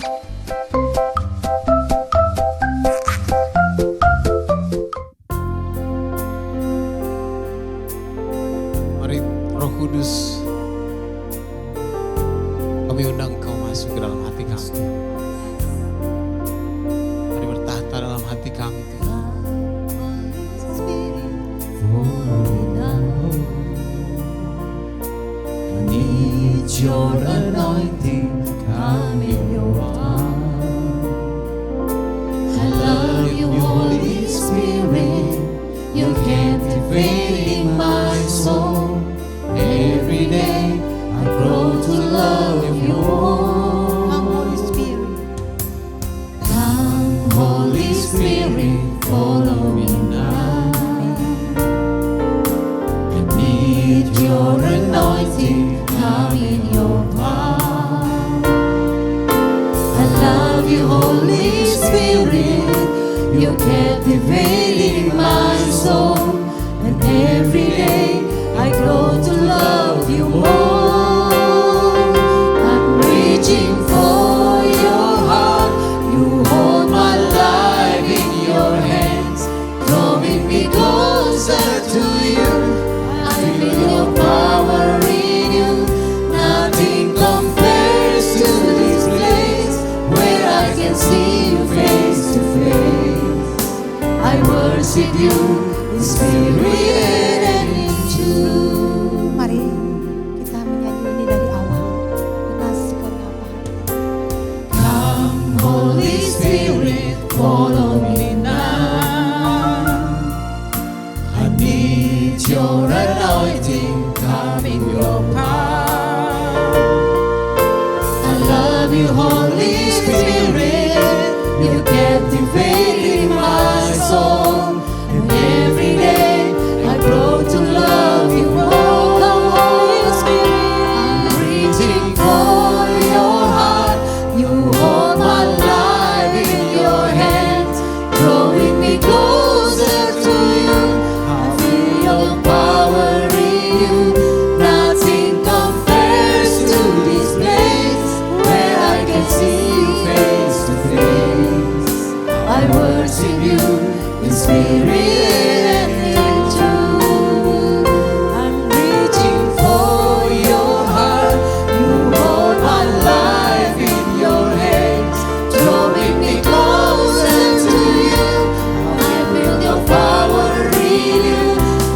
Mari Roh Kudus, kami undang Kau masuk ke dalam hati kami. Mari bertahta dalam hati kami Tuhan. I need your anointing, come in your heart. I love you, Holy Spirit. You're captivating my soul. Every day I grow to love you more. Come, Holy Spirit. Come, Holy Spirit, follow me now. I need your anointing, come in your power. I love you, Holy Spirit. You're captivating my soul. And every day I grow to love you more. I'm reaching for your heart. You hold my life in your hands, drawing me closer to you. I feel your power in you. Nothing compares to this place where I can see you face to face. I worship you in spirit and in truth. Mari kita menyanyi ini dari awal. Menasihkan apa? Come, Holy Spirit, follow me now. I need your anointing, come in your power. I love you, Holy Spirit. You're captivating my soul. And every day I grow to love you more. Come, Holy Spirit. I'm reaching for your heart. You hold my life in your hands, drawing me closer to you. I feel your power in you. Nothing compares to this place where I can see you face to face. I worship you in spirit and in truth. I'm reaching for your heart. You hold my life in your hands, drawing me closer to you. I feel your power in you.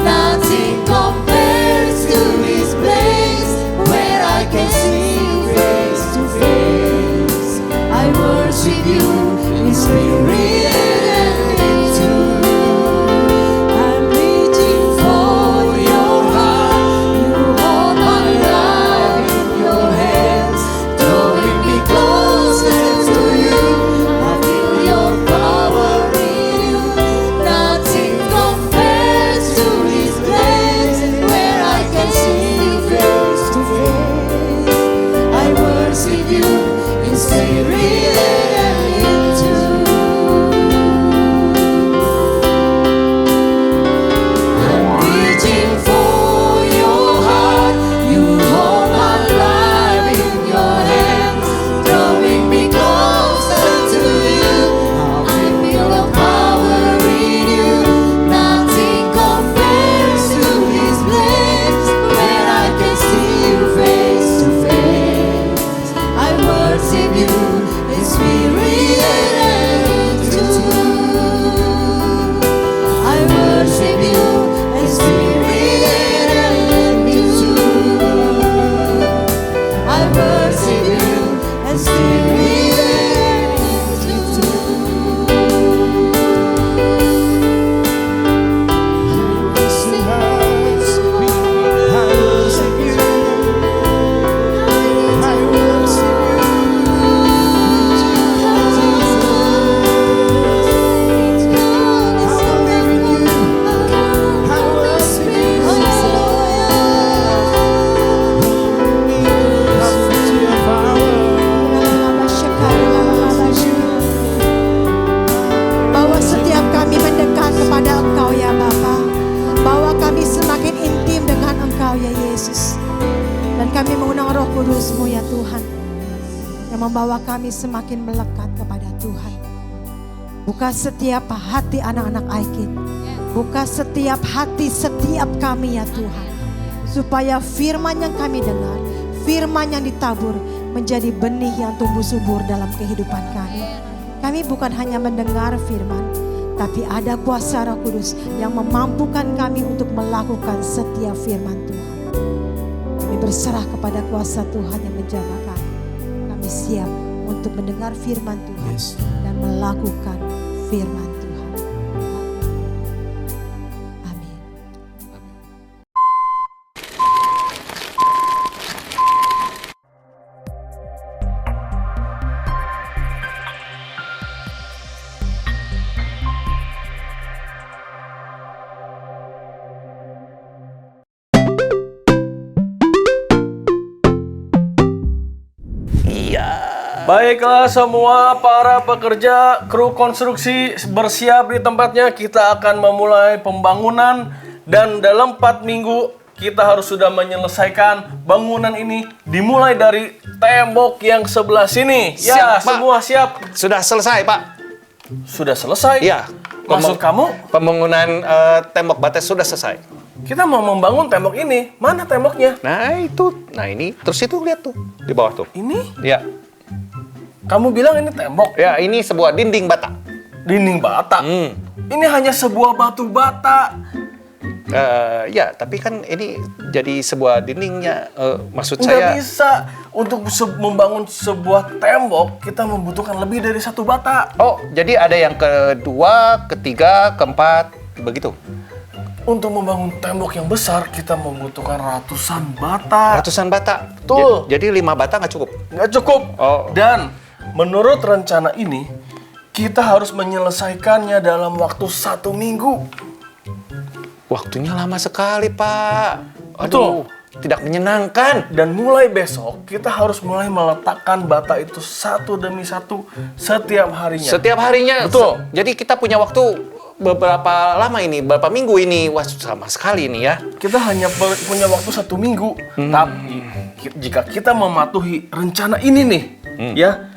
Nothing compares to this place where I can see you face to face. I worship you in spirit and in truth. I'm reaching for your heart. You hold my life in your hands, drawing me closer to you. I feel your power in you. Nothing compares to this place where I can see you face to face. I worship you in spirit and in truth. I'm reaching for your heart. You hold my life in your hands, drawing me closer to you. I feel the power in you. Nothing compares to this place where I can see you face to face. I worship you in spirit and in truth. I worship you in spirit and in truth. I worship you in spirit and in truth. membawa kami semakin melekat kepada Tuhan. Buka setiap hati anak-anak Aikid. Buka setiap hati setiap kami ya Tuhan. Supaya firman yang kami dengar, firman yang ditabur menjadi benih yang tumbuh subur dalam kehidupan kami. Kami bukan hanya mendengar firman, tapi ada kuasa Roh Kudus yang memampukan kami untuk melakukan setiap firman Tuhan. Kami berserah kepada kuasa Tuhan yang menjaga kami. Kami siap untuk mendengar firman Tuhan dan melakukan firman Tuhan. Amin. Baiklah semua para pekerja kru konstruksi bersiap di tempatnya. Kita akan memulai pembangunan dan dalam 4 minggu kita harus sudah menyelesaikan bangunan ini dimulai dari tembok yang sebelah sini. Ya, Siap, Pak. semua siap. Sudah selesai, Pak. Sudah selesai? Iya. Maksud kamu? Pembangunan tembok batas sudah selesai. Kita mau membangun tembok ini. Mana temboknya? Nah, itu. Nah, ini. Terus itu lihat tuh. Di bawah tuh. Ini? Ya. Kamu bilang ini tembok? Ya, ini sebuah dinding bata. Dinding bata? Ini hanya sebuah batu bata. Ya, tapi kan ini jadi sebuah dindingnya. Maksud Nggak saya... bisa. Untuk membangun sebuah tembok, kita membutuhkan lebih dari 1 bata. Oh, jadi ada yang kedua, ketiga, keempat, begitu. Untuk membangun tembok yang besar, kita membutuhkan ratusan bata. Ratusan bata. Betul. Jadi 5 bata nggak cukup. Nggak cukup. Oh. Dan menurut rencana ini, kita harus menyelesaikannya dalam waktu 1 minggu. Waktunya lama sekali, Pak. Betul. Tidak menyenangkan. Dan mulai besok, kita harus mulai meletakkan bata itu satu demi satu setiap harinya. Setiap harinya. Betul. Jadi kita punya waktu beberapa lama ini, beberapa minggu ini. Wah, sama sekali ini ya. Kita hanya punya waktu 1 minggu. Tapi jika kita mematuhi rencana ini nih, ya,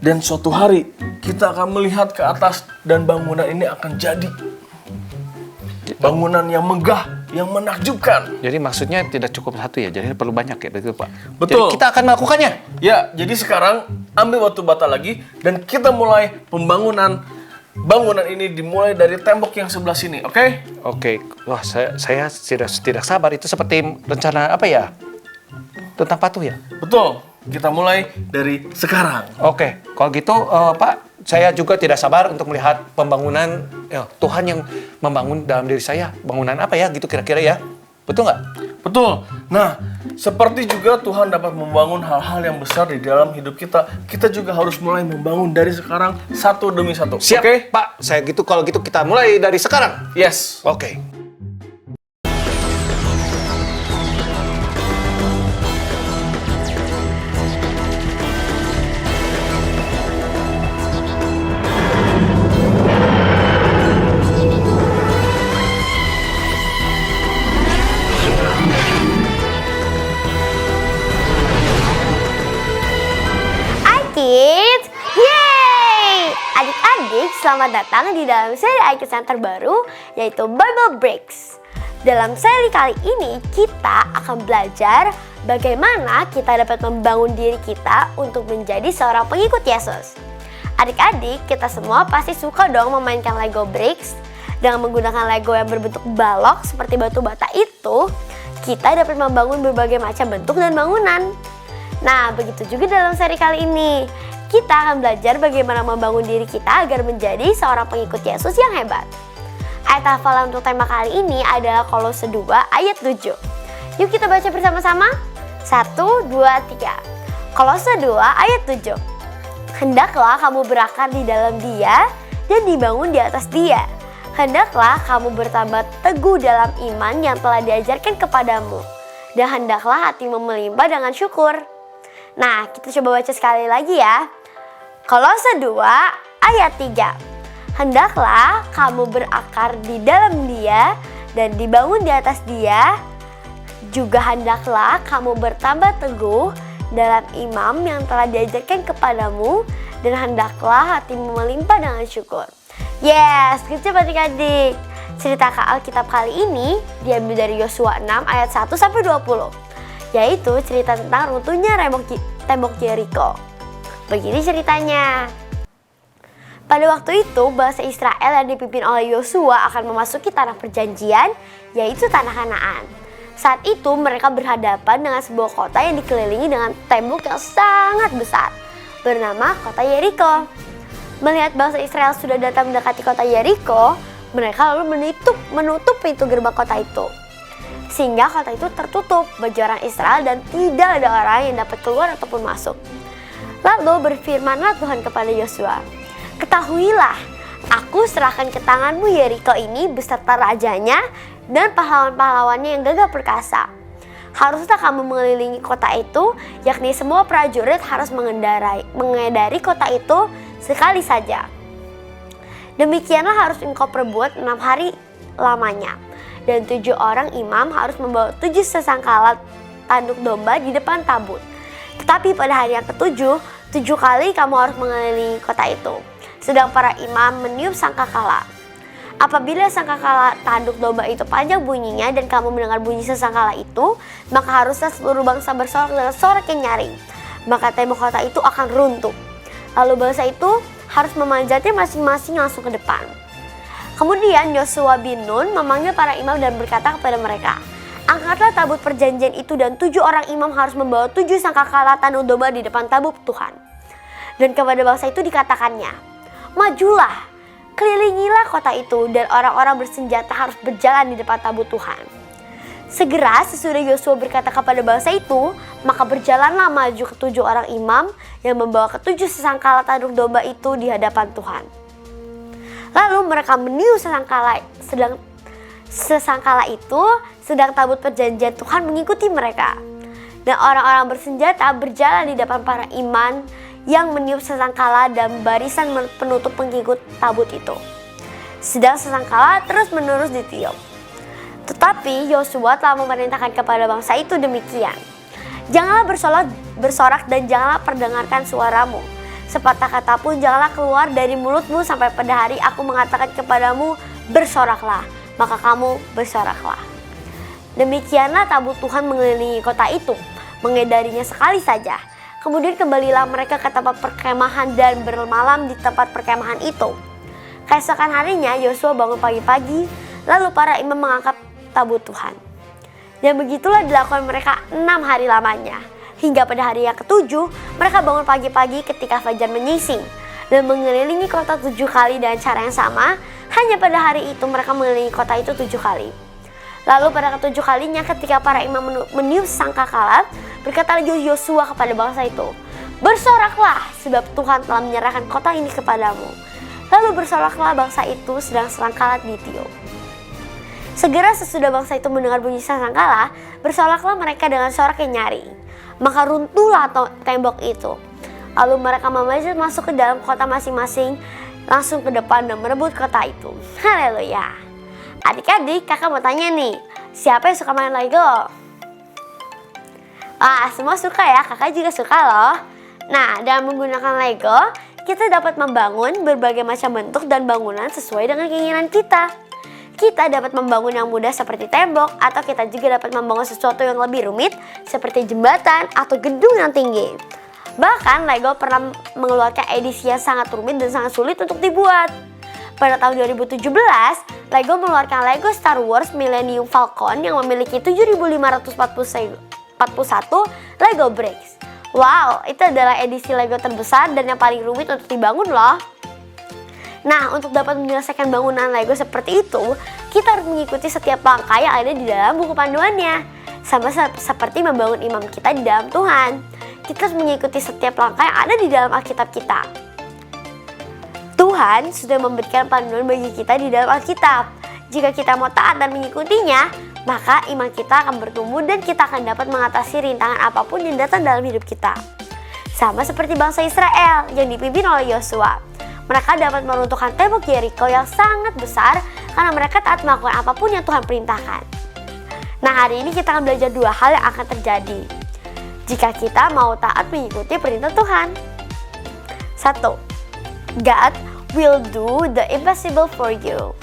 dan suatu hari kita akan melihat ke atas dan bangunan ini akan jadi bangunan yang megah, yang menakjubkan. Jadi maksudnya tidak cukup satu ya, jadi perlu banyak ya, begitu Pak? Betul. Jadi kita akan melakukannya. Ya, jadi sekarang ambil batu bata lagi dan kita mulai pembangunan. Bangunan ini dimulai dari tembok yang sebelah sini, oke? Oke. Wah, saya tidak sabar. Itu seperti rencana apa ya? Tentang patuh ya? Betul. Kita mulai dari sekarang. Oke. Kalau gitu, Pak, saya juga tidak sabar untuk melihat pembangunan Tuhan yang membangun dalam diri saya. Bangunan apa ya gitu kira-kira ya? Betul nggak? Betul. Nah, seperti juga Tuhan dapat membangun hal-hal yang besar di dalam hidup kita. Kita juga harus mulai membangun dari sekarang satu demi satu. Siap, Oke? Pak. Saya gitu, kalau gitu kita mulai dari sekarang. Yes. Oke. Kids, yeay! Adik-adik, selamat datang di dalam seri iKids yang terbaru, yaitu Bible Breaks. Dalam seri kali ini, kita akan belajar bagaimana kita dapat membangun diri kita untuk menjadi seorang pengikut Yesus. Adik-adik, kita semua pasti suka dong memainkan Lego Bricks. Dengan menggunakan Lego yang berbentuk balok seperti batu bata itu, kita dapat membangun berbagai macam bentuk dan bangunan. Nah, begitu juga dalam seri kali ini. Kita akan belajar bagaimana membangun diri kita agar menjadi seorang pengikut Yesus yang hebat. Ayat hafalan untuk tema kali ini adalah Kolose 2 ayat 7. Yuk kita baca bersama-sama. 1, 2, 3. Kolose 2 ayat 7. Hendaklah kamu berakar di dalam Dia dan dibangun di atas Dia. Hendaklah kamu bertambah teguh dalam iman yang telah diajarkan kepadamu. Dan hendaklah hatimu melimpah dengan syukur. Nah, kita coba baca sekali lagi ya. Kolose 2 ayat 3. Hendaklah kamu berakar di dalam Dia dan dibangun di atas Dia. Juga hendaklah kamu bertambah teguh dalam imam yang telah diajarkan kepadamu, dan hendaklah hatimu melimpah dengan syukur. Yes, gitu adik-adik. Cerita Alkitab kali ini diambil dari Yosua 6 ayat 1-20, yaitu cerita tentang runtuhnya tembok Yeriko. Begini ceritanya. Pada waktu itu, bangsa Israel yang dipimpin oleh Yosua akan memasuki tanah perjanjian, yaitu tanah Kanaan. Saat itu mereka berhadapan dengan sebuah kota yang dikelilingi dengan tembok yang sangat besar, bernama kota Yeriko. Melihat bangsa Israel sudah datang mendekati kota Yeriko, mereka lalu menutup pintu gerbang kota itu. Sehingga kota itu tertutup bagi orang Israel dan tidak ada orang yang dapat keluar ataupun masuk. Lalu berfirmanlah Tuhan kepada Yosua, "Ketahuilah, aku serahkan ke tanganmu Yeriko ini beserta rajanya dan pahlawan-pahlawannya yang gagah perkasa. Haruslah kamu mengelilingi kota itu, yakni semua prajurit harus mengedari kota itu sekali saja. Demikianlah harus engkau perbuat 6 hari lamanya. Dan 7 orang imam harus membawa 7 sesangkala tanduk domba di depan tabut. Tetapi pada hari yang ke-7, 7 kali kamu harus mengelilingi kota itu. Sedang para imam meniup sangkakala. Apabila sangkakala tanduk domba itu panjang bunyinya dan kamu mendengar bunyi sesangkala itu, maka haruslah seluruh bangsa bersorak dengan sorak yang nyaring. Maka tembok kota itu akan runtuh. Lalu bangsa itu harus memanjatnya masing-masing langsung ke depan." Kemudian Yosua bin Nun memanggil para imam dan berkata kepada mereka, "Angkatlah tabut perjanjian itu dan 7 orang imam harus membawa 7 sangkakala tanduk domba di depan tabut Tuhan." Dan kepada bangsa itu dikatakannya, "Majulah, kelilingilah kota itu dan orang-orang bersenjata harus berjalan di depan tabut Tuhan." Segera sesudah Yosua berkata kepada bangsa itu, maka berjalanlah maju ke-7 orang imam yang membawa ke-7 sesangkala tanduk domba itu di hadapan Tuhan. Lalu mereka meniup sesangkala itu, sedang tabut perjanjian Tuhan mengikuti mereka. Dan orang-orang bersenjata berjalan di depan para imam yang meniup sesangkala dan barisan penutup pengikut tabut itu. Sedang sesangkala terus-menerus ditiup. Tetapi Yosua telah memerintahkan kepada bangsa itu demikian, "Janganlah bersorak dan janganlah perdengarkan suaramu. Sepatah kata pun janganlah keluar dari mulutmu sampai pada hari aku mengatakan kepadamu, bersoraklah, maka kamu bersoraklah." Demikianlah tabut Tuhan mengelilingi kota itu, mengedarinya sekali saja. Kemudian kembalilah mereka ke tempat perkemahan dan bermalam di tempat perkemahan itu. Keesokan harinya Yosua bangun pagi-pagi, lalu para imam mengangkat tabut Tuhan. Dan begitulah dilakukan mereka 6 hari lamanya. Hingga pada hari yang ke-7, mereka bangun pagi-pagi ketika fajar menyingsing dan mengelilingi kota 7 kali dengan cara yang sama. Hanya pada hari itu mereka mengelilingi kota itu 7 kali. Lalu pada ke-7 kalinya ketika para imam meniup sangkakala, berkata Yosua kepada bangsa itu, "Bersoraklah, sebab Tuhan telah menyerahkan kota ini kepadamu." Lalu bersoraklah bangsa itu sedang sangkala ditiup. Segera sesudah bangsa itu mendengar bunyi sangkala, bersoraklah mereka dengan sorak yang nyaring. Maka runtuhlah tembok itu. Lalu mereka memanjat masuk ke dalam kota masing-masing, langsung ke depan dan merebut kota itu. Haleluya. Adik-adik, kakak mau tanya nih, siapa yang suka main Lego? Semua suka ya, kakak juga suka loh. Nah, dalam menggunakan Lego, kita dapat membangun berbagai macam bentuk dan bangunan sesuai dengan keinginan kita. Kita dapat membangun yang mudah seperti tembok, atau kita juga dapat membangun sesuatu yang lebih rumit seperti jembatan atau gedung yang tinggi. Bahkan Lego pernah mengeluarkan edisi yang sangat rumit dan sangat sulit untuk dibuat. Pada tahun 2017, Lego mengeluarkan Lego Star Wars Millennium Falcon yang memiliki 7.541 Lego Bricks. Wow, itu adalah edisi Lego terbesar dan yang paling rumit untuk dibangun loh. Nah, untuk dapat menyelesaikan bangunan Lego seperti itu, kita harus mengikuti setiap langkah yang ada di dalam buku panduannya. Sama seperti membangun imam kita di dalam Tuhan. Kita harus mengikuti setiap langkah yang ada di dalam Alkitab kita. Tuhan sudah memberikan panduan bagi kita di dalam Alkitab. Jika kita mau taat dan mengikutinya, maka iman kita akan bertumbuh dan kita akan dapat mengatasi rintangan apapun yang datang dalam hidup kita. Sama seperti bangsa Israel yang dipimpin oleh Yosua. Mereka dapat meruntuhkan tembok Yeriko yang sangat besar karena mereka taat melakukan apapun yang Tuhan perintahkan. Nah, hari ini kita akan belajar 2 hal yang akan terjadi. jika kita mau taat mengikuti perintah Tuhan. 1. God will do the impossible for you.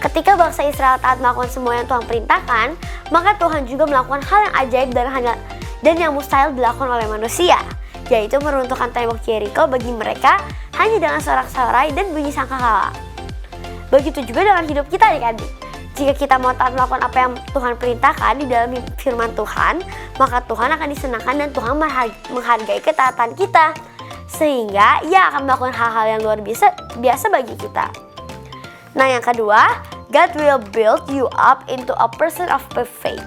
Ketika bangsa Israel taat melakukan semua yang Tuhan perintahkan, maka Tuhan juga melakukan hal yang ajaib dan yang mustahil dilakukan oleh manusia, yaitu meruntuhkan tembok Yeriko bagi mereka hanya dengan sorak-sorai dan bunyi sangkakala. Begitu juga dengan hidup kita, adik-adik. Jika kita mau taat melakukan apa yang Tuhan perintahkan di dalam firman Tuhan, maka Tuhan akan disenangkan dan Tuhan menghargai ketaatan kita, sehingga Ia akan melakukan hal-hal yang luar biasa bagi kita. Nah, yang kedua, God will build you up into a person of faith.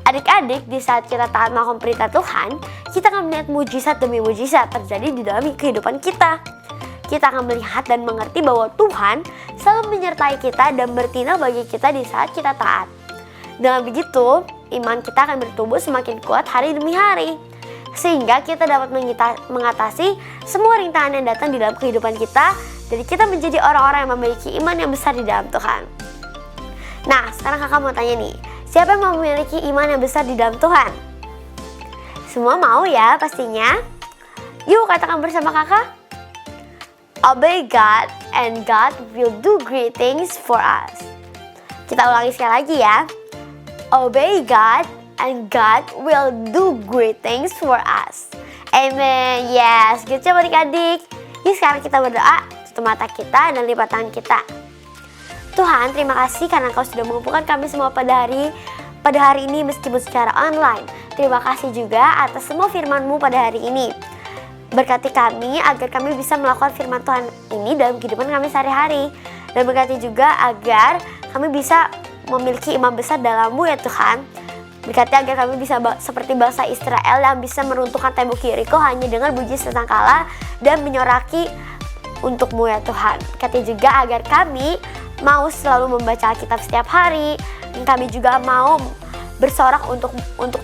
Adik-adik, di saat kita taat melakukan perintah Tuhan, kita akan melihat mujizat demi mujizat terjadi di dalam kehidupan kita. Kita akan melihat dan mengerti bahwa Tuhan selalu menyertai kita dan bertindak bagi kita di saat kita taat. Dengan begitu, iman kita akan bertumbuh semakin kuat hari demi hari, sehingga kita dapat mengatasi semua rintangan yang datang di dalam kehidupan kita, dan kita menjadi orang-orang yang memiliki iman yang besar di dalam Tuhan. Nah, sekarang kakak mau tanya nih, siapa yang memiliki iman yang besar di dalam Tuhan? Semua mau ya pastinya? Yuk katakan bersama kakak. Obey God and God will do great things for us. Kita ulangi sekali lagi ya. Obey God and God will do great things for us. Amen. Yes, good job adik-adik. Yuk sekarang kita berdoa. Tutup mata kita dan lipat tangan kita. Tuhan, terima kasih karena Engkau sudah mengumpulkan kami semua pada hari ini meskipun secara online. Terima kasih juga atas semua firman-Mu pada hari ini. Berkati kami agar kami bisa melakukan firman Tuhan ini dalam kehidupan kami sehari-hari. Dan berkati juga agar kami bisa memiliki iman besar dalam-Mu ya Tuhan. Berkati agar kami bisa seperti bangsa Israel yang bisa meruntuhkan tembok Yeriko hanya dengan bunyi sangkakala dan menyoraki untuk-Mu ya Tuhan. Berkati juga agar kami mau selalu membaca Alkitab setiap hari, dan kami juga mau bersorak untuk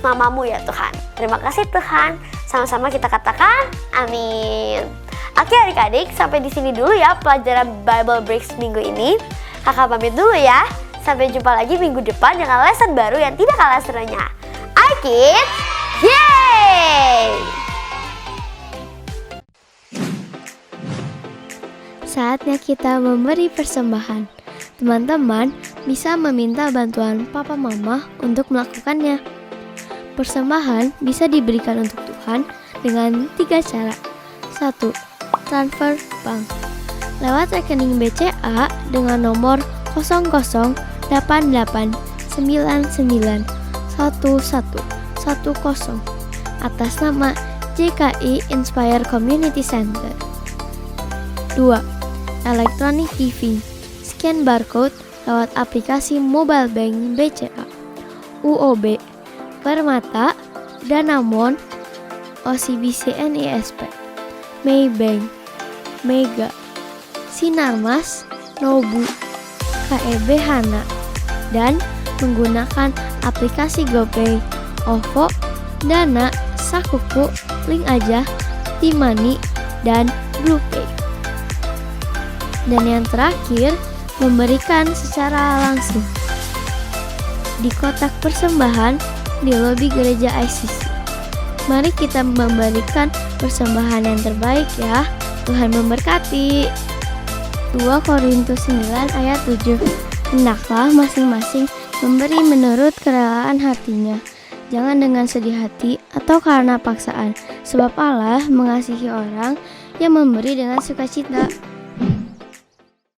nama-Mu ya Tuhan. Terima kasih Tuhan. Sama-sama kita katakan amin. Oke adik-adik, sampai di sini dulu ya pelajaran Bible Breaks minggu ini. Kakak pamit dulu ya. Sampai jumpa lagi minggu depan dengan lesson baru yang tidak kalah serunya. iKids, yeay! Saatnya kita memberi persembahan. Teman-teman bisa meminta bantuan papa mama untuk melakukannya. Persembahan bisa diberikan untuk Tuhan dengan 3 cara. 1. Transfer bank. Lewat rekening BCA dengan nomor 0088991110 atas nama JKI Inspire Community Center. 2. Electronic TV. Scan barcode lewat aplikasi mobile bank BCA, UOB, Permata, Danamon, OCBC NISP, Maybank, Mega, Sinarmas, Nobu, KEB Hana, dan menggunakan aplikasi GoPay, OVO, Dana, Sakuku, Link Aja, Timani, dan BluePay. Dan yang terakhir, memberikan secara langsung di kotak persembahan di lobi gereja ICC. Mari kita memberikan persembahan yang terbaik ya. Tuhan memberkati. 2 Korintus 9 ayat 7. Hendaklah masing-masing memberi menurut kerelaan hatinya, jangan dengan sedih hati atau karena paksaan, sebab Allah mengasihi orang yang memberi dengan sukacita.